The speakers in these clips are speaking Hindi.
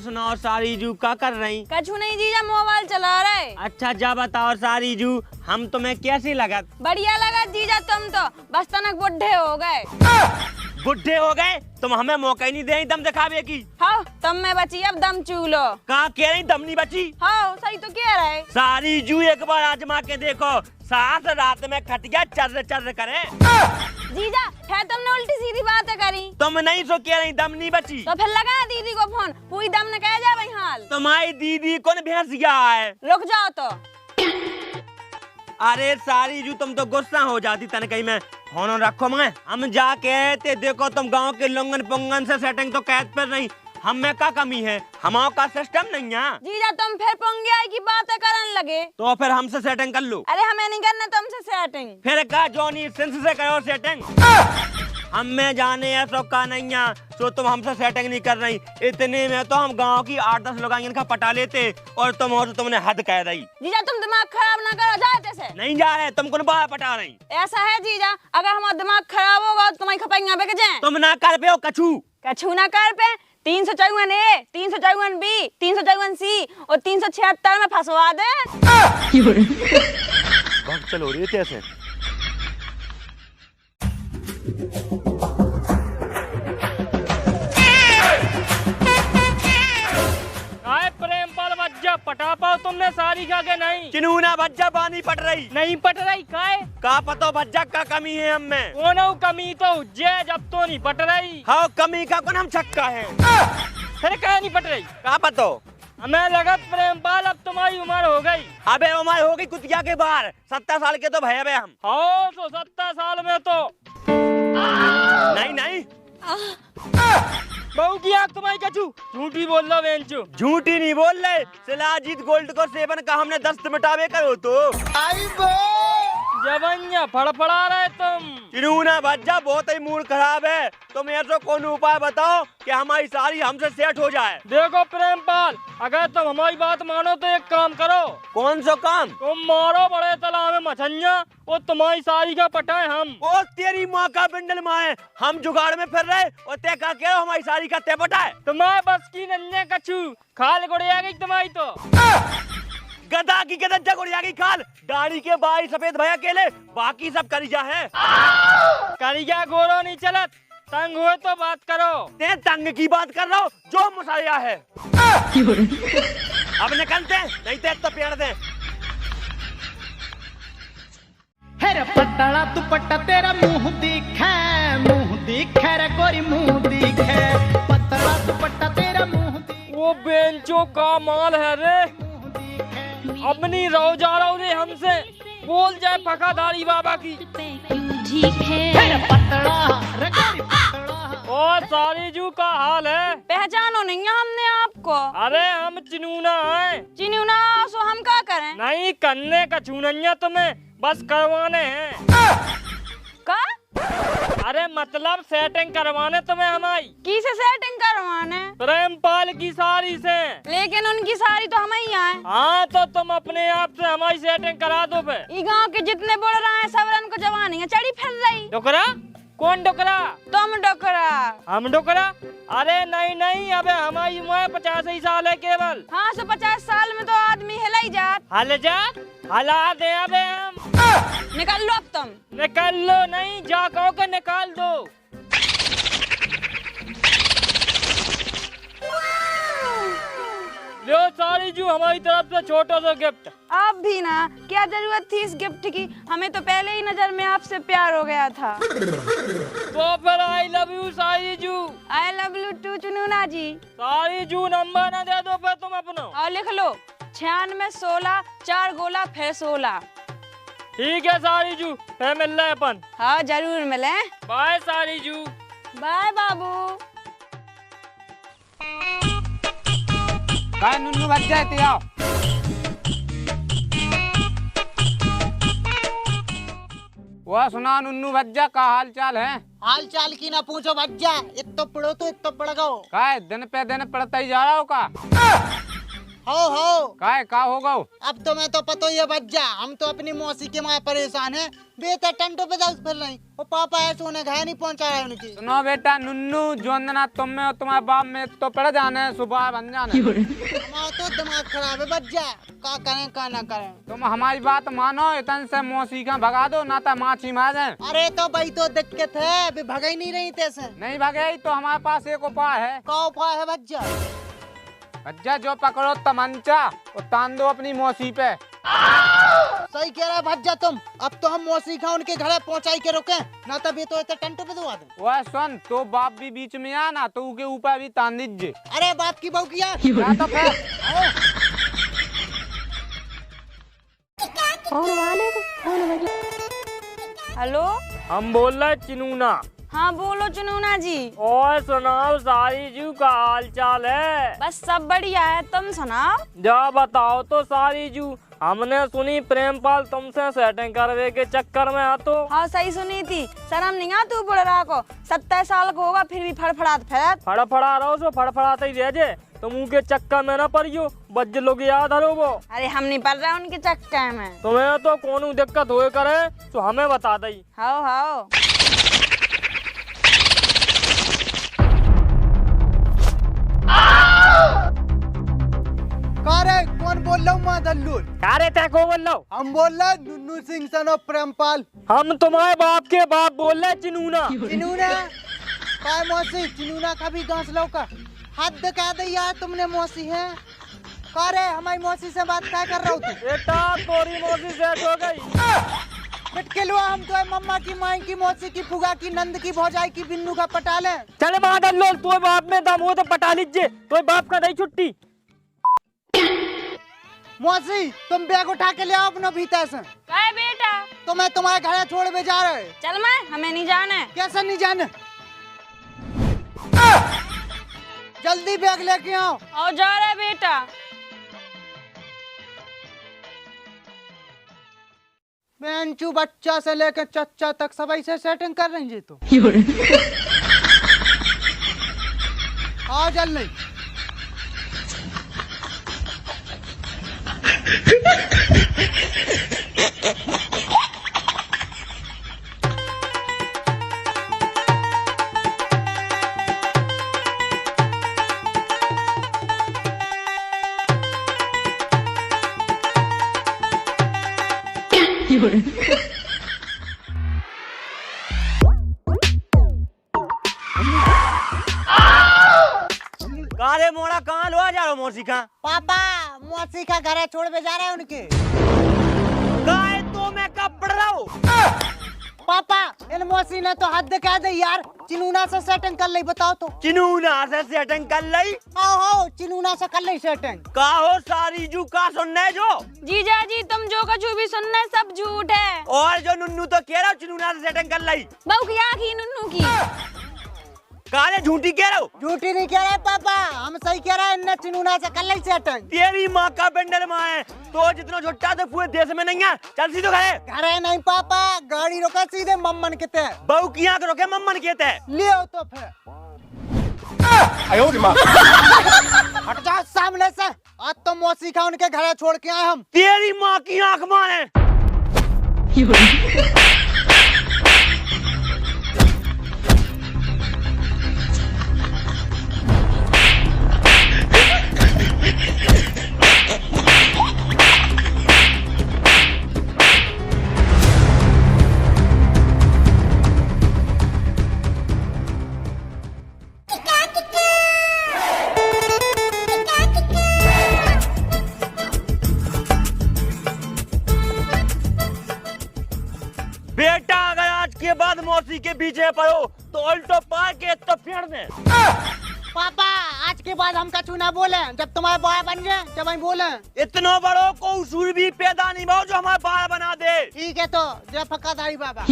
सुनाओ सारीजू, क्या कर रही? कछु नहीं जीजा, मोबाइल चला रहे। अच्छा जा बताओ सारीजू, हम तुम्हें कैसी लगत? बढ़िया लगा जीजा, तुम तो बस तनक बुढ़े हो गए। बुढ़े हो गए? तुम हमें मौका ही नहीं दे दम दिखावे की। हाँ तुम में बची अब दम चूलो। कहाँ कह रही दम नहीं बची? हाँ सही तो कह रहे। सारीजू एक बार आजमा के देखो, सास रात में खटिया चर्र चर्र करे। जीजा है तुमने उल्टी सीधी बातें करी। तुम नहीं सो कह रही दम नहीं बची? तो फिर लगा दीदी को फोन, पूरी दम ने कह जा भाई हाल। तुम्हारी दीदी कौन भैंस गया है? रुक जाओ तो। अरे सारीजू तुम तो गुस्सा हो जाती तन कहीं मैं फोन रखो मैं। हम जा कहते देखो तुम गांव के लोंगन पोंगन से सेटिंग तो कैद पर नहीं, हम में क्या कमी है? हमारा का सिस्टम नहीं है। जीजा तुम फिर पोंगिया की बातें करने लगे। तो फिर हमसे सेटिंग कर लो। अरे हमें नहीं करना तुमसे सेटिंग। फिर का जॉनी सिंस से करो सेटिंग। हम में जाने ऐसा का नहीं है, तो तुम हमसे सेटिंग नहीं कर रही। इतने में तो हम गांव की 8-10 लोग इनका पटा लेते और तुम हो तो तुमने हद कह रही। जीजा तुम दिमाग खराब ना करो, जाते से नहीं जा रहे, तुम कौन बाहर पटा रही? ऐसा है जीजा, अगर हमारा दिमाग खराब होगा तो तुम्हारी खपाइयां बेच जाए। तुम ना कर पे हो कछू। कछु ना कर पे। 354 ए, 354 बी, 354 सी और 376 में फंसवा दे। चलो रही है ऐसे। प्रेमपाल बच्चा पटा पाओ तुमने सारी का के नहीं? चिनूना बच्चा पानी पट रही नहीं पट रही काय? का पतो बच्चा का कमी है हम में? कोनो कमी तो जे जब तो नहीं पट रही। हाँ कमी का कौन हम छक्का है? फिर क्या नहीं पट रही? का पतो? हमें लगत प्रेमपाल अब तुम्हारी उम्र हो गई। अबे उम्र हो गई कुतिया के बाहर, 70 साल के तो भैया बे हम। हाँ तो 70 साल में तो नहीं नहीं बहू की आँख तुम्हारी कछू झूठी बोल लो बेंचू। झूठी नहीं बोल रहे, शिलाजीत गोल्ड को सेवन का हमने दस्त मिटावे करो तो। जवन्या फड़फड़ा रहे तुम। चिनूना बच्चा बहुत ही मूड खराब है, तुम ऐसा कौन उपाय बताओ कि हमारी सारी हमसे सेट हो जाए। देखो प्रेमपाल, अगर तुम हमारी बात मानो तो एक काम करो। कौन सा काम? तुम मारो बड़े तालाब में मछलियाँ और तुम्हारी सारी का पटाए हम। ओ तेरी माँ का बिंडल माए, हम जुगाड़ में फिर रहे और ते का कह हमारी सारी का ते पटाए। तुम्हारे बस की नन्हे कछू खाल गुड़िया गई तुम्हारी तो। गधा की गधा गुड़िया की खाल, दाढ़ी के बाई सफेद भैया केले, बाकी सब करिजा है। करिया गोरो नहीं चलत, तंग हुए तो बात करो। ते तंग की बात कर रहा हो, जो मुसाया है। अब निकलते नहीं ते तो पेड़ दे। हेरे पटड़ा दुपट्टा तेरा मुंह दिखे रे गोरी मुंह दिखे। पतड़ा दुपट्टा तेरा मुंह दिखे। वो बेंचो का माल है रे, अपनी रो जा रहा रे हमसे, बोल जाए फकाधारी बाबा की। हेरे पतड़ा रे गोरी पतड़ा। और सारीजू का हाल है? पहचानो नहीं है हमने आपको। अरे हम चिनूना हैं। चिन्यूना सो हम क्या करें? नहीं करने का चूनैया तुम्हें बस करवाने हैं। का? अरे मतलब सेटिंग करवाने तुम्हें हमारी। किसे सेटिंग करवाने? प्रेमपाल की सारी से। लेकिन उनकी सारी तो हमें ही आए। हाँ तो तुम अपने आप से हमारी सेटिंग करा दो पे। ये गांव के जितने बुढ़ रहे हैं सब रन को जवानी है चढ़ी फिर रही। डोकरा? कौन डोकरा? तुम डोकरा। हम डोकरा? अरे नहीं नहीं, अबे हमारी उम्र 85 साल है केवल। हाँ 150 साल में तो आदमी हिला ही जात। हल जा, हला दे अबे हम। निकल लो अब तुम। निकाल लो नहीं, जा कहो के निकाल दो। लो सारीजू हमारी तरफ से छोटा सा गिफ्ट। आप भी ना, क्या जरूरत थी इस गिफ्ट की? हमें तो पहले ही नजर में आपसे प्यार हो गया था। तो फिर आई लव यू सारीजू। आई लव यू टू चुनूना जी। सारीजू नंबर ना दे दो फिर तुम अपना। और लिख लो 96 16 4 गोला फिर 16। ठीक है सारीजू, फिर मिल रहे अपन। हाँ जरूर मिले। बाय सारीजू। बाय बाबू। काय नुन्नू बच जाए ते आओ। वह सुना नुन्नू भज्जा का हाल चाल है? हाल चाल की ना पूछो भज्जा, इतो पढ़ो तो इतो पढ़ गो। काय दिन पे दिन पढ़ता ही जा रहा हो का? हो का हो गो? अब तुम्हें तो पता ही है बच्चा, हम तो अपनी मौसी के माँ परेशान है। बेटा टंटो पे दस फिर रही और पापा ऐसे उन्हें घर नहीं पहुँचा रहे उनकी। सुनो बेटा नुन्नू, जोंदना तुम में और तुम्हारे बाप में तो पड़ जाने, सुबह बन जाने। हमारा तो दिमाग खराब है बच्चा, का करें का ना करें। तुम हमारी बात मानो, इतन से मौसी का भगा दो ना तो माछी मार जाए। अरे तो भाई तो दिक्कत है, अभी भगा ही नहीं रही तैसे। नहीं भगे तो हमारे पास एक उपाय है। का उपाय है बच्चा? भज्जा जो पकड़ो तमंचा और तान दो अपनी मौसी पे। सही कह रहा है भज्जा तुम। अब तो हम मौसी का उनके घर पहुंचाई के रुके, ना तब ये तो टंटो पे दबा दे। वह सुन, तो बाप भी बीच में आना तो उसके ऊपर भी तान दीजिए। अरे बाप की बहू किया तो फिर हेलो, हम बोल रहे चिनूना। हाँ बोलो चुनूना जी। और सुनाओ सारी जू का हाल चाल है? बस सब बढ़िया है, तुम सुनाओ। जा बताओ तो सारी जू, हमने सुनी प्रेमपाल तुमसे सेटिंग करवे के चक्कर में आ तो। हाँ सही सुनी थी, शर्म नहीं आ तू बुढ़ रहा को, 27 साल को होगा फिर भी फड़फड़ात फिरत। फड़फड़ा रहो सो फड़फड़ाते ही रह जे, तुम उनके चक्कर में न पड़ियो, बज लोग याद हरो वो। अरे हम नहीं पड़ रहे उनके चक्कर में। तुम्हें तो कौन दिक्कत होए करे तो हमें बता दई। हाओ हाओ। अरे कौन बोल रहा हूँ माँ दल्लूर? अरे तै को बोल लो? हम बोल रहे नुन्नू सिंह सन ऑफ प्रेमपाल। हम तुम्हारे बाप के बाप बोल रहे चिनूना। चिनूना काय मौसी, चिनूना का भी घास लौका। हद कह दे यार तुमने मौसी है। अरे हमारी मौसी से बात क्या कर रहा हूँ तू? बेटा तोरी मौसी सेट हो गई। पिटके लो, हम तो है मम्मा की, माई की, मौसी की, फुगा की, नंद की, भौजाई की, बिन्नू का पटाल है। चले माँ डल्लो, तू बाप में दम हो तो पटा लीजिए, तो बाप का नहीं छुट्टी। मौसी तुम बैग उठा के ले आओ अपना भीतर से। काय बेटा? तो मैं तुम्हारे घर छोड़ के जा रहे। चल मैं, हमें नहीं जाना है। कैसे नहीं जाने? जल्दी बैग लेके आओ। और जा रहे बेटा। बेंचू बच्चा से लेकर चच्चा तक सभी से सेटिंग कर रही है तो। आओ जल्दी। काले मोड़ा कहाँ लो जा रहा मौसी का? पापा मौसी का घर छोड़ के जा रहे हैं उनके। गाय तो मैं कब पढ़ रहा हूँ? पापा इन मौसी ने तो हद कह दे यार, चिनूना से सेटिंग कर ली। बताओ तो। चिनूना से सेटिंग कर ली? आओ चिनूना से कर ली सेटिंग। का हो सारी जू का सुनने जो? जीजा जी तुम जो कछु भी सुनना है सब झूठ है। और जो नुन्नू तो कह रहा हूँ चिनूना से सेटिंग कर ली। बहू की आँखी नुन्नू की। काले झूठी कह रहा हूँ? झूठी नहीं कह रहे पापा, हम सही कह रहे हैं। इनने चिनूना से कर ली सेटिंग। तेरी माँ का बेंडल माँ है तो जितना छोटा तो पूरे देश में नहीं है। चल सीधो घरे। घरे नहीं पापा, गाड़ी रोका सीधे मम्मन के ते। बहू की आँख रोके मम्मन कहते हैं। ले आओ तो फिर। हट जाओ सामने से, आज तो मौसी का उनके घर छोड़ के आए हम। तेरी माँ की आँख मारे। बेटा अगर आज के बाद मौसी के पीछे पड़ो तो उल्टो पार के तो फेर दे। पापा आज के बाद हम कछु ना बोले, जब तुम्हारे बाय बन गए जब हम बोले। इतनो बड़ो को उसूल भी पैदा नहीं भाव जो हमारे बाल बना दे। ठीक है तो जय फक्काधारी बाबा।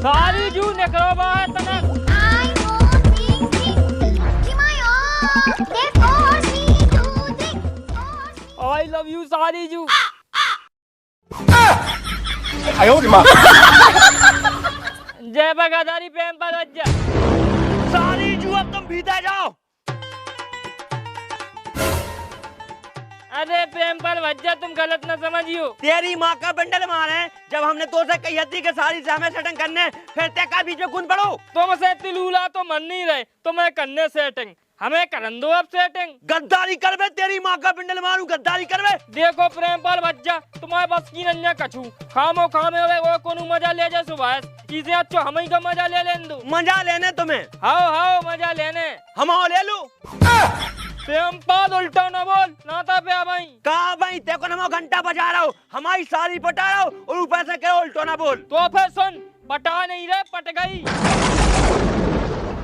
सारी जू निकलो बाहर तनक। जू सारी जू। जय बगादारी प्रेम पर वज्जा। सारी जू अब तुम भीतर जाओ। अरे प्रेम पर वज्जा तुम गलत न समझियो। तेरी माँ का बंडल मारे, जब हमने तो से कही थी कि सारी से हमें सेटिंग करने, फिर ते का बीच में कौन पड़ो। तुमसे तिलूला तो मन नहीं रहे, तुम्हें करने सेटिंग, हमें करन दो अब सेटिंग। गद्दारी करवे, तेरी माँ का बंडल मारू, गद्दारी करवे। देखो प्रेम पर बच्चा, तुम्हारे बस की नन्या कछू खामो खामे वो कोनो मजा ले जा सुबह, इसे अच्छा हम ही का मजा ले लें दो। मजा लेने तुम्हें? हाओ मजा लेने। हम ले लू। प्रेम पाल उल्टा न बोल, नाता पे आ भाई। कहा भाई, तेको नमो घंटा बजा रहा हूँ, हमारी सारी पटा रहा हूँ और ऊपर से कहो उल्टो ना बोल। तो फिर सुन, पटा नहीं रहे, पट गई।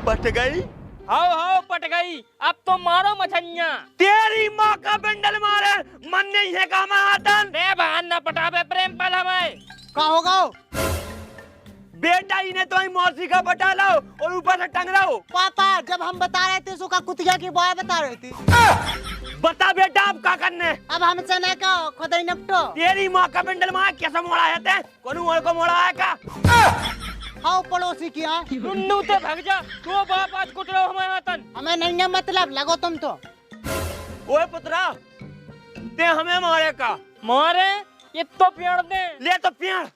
पट गई? हाओ पट गई। अब तो मारो मछलियाँ। तेरी माँ का बंडल मारे, मन नहीं है काम आतन। रे बहन न पटावे प्रेम पाल हमें। का होगा? बेटा इन्हें तो ही मौसी का पटा लो और ऊपर से टंग रहा हो। पापा जब हम बता रहे थे सुखा कुतिया की बॉय बता रही थी। बता बेटा अब क्या करने? अब हमसे न का खुद ही निपटो। तेरी माँ का बंडल मार कैसा मोड़ा है? कौन और को मोड़ा है का? हाँ पड़ोसी की। हाँ नुन्नू ते भाग जा, तो बाप आज कुटरो हमारे वतन। हमें नहीं है मतलब, लगो तुम तो। ओए पुत्रा, ते हमें मारे का? मारे ये तो पेड़ दे। ले तो पेड़।